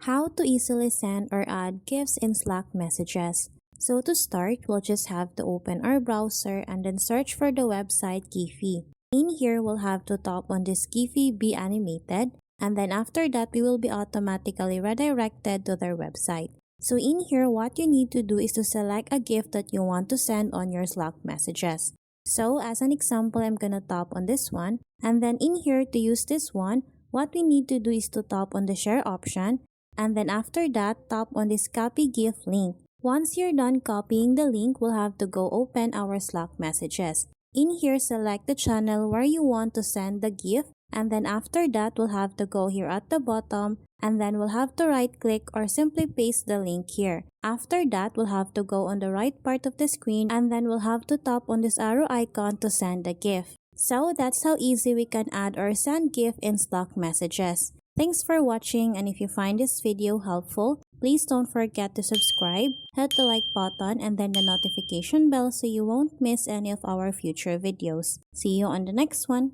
How to easily send or add GIFs in Slack messages. So to start, we'll just have to open our browser and then search for the website Giphy. In here, we'll have to tap on this Giphy be animated, and then after that, we will be automatically redirected to their website. So in here, what you need to do is to select a GIF that you want to send on your Slack messages. So as an example, I'm gonna tap on this one, and then in here to use this one, what we need to do is to tap on the share option, and then after that, tap on this copy GIF link. Once you're done copying the link, we'll have to go open our Slack messages. In here, select the channel where you want to send the GIF, and then after that, we'll have to go here at the bottom, and then we'll have to right click or simply paste the link here. After that, we'll have to go on the right part of the screen, and then we'll have to tap on this arrow icon to send the GIF. So that's how easy we can add or send GIF in Slack messages. Thanks for watching, and if you find this video helpful, please don't forget to subscribe, hit the like button, and then the notification bell so you won't miss any of our future videos. See you on the next one.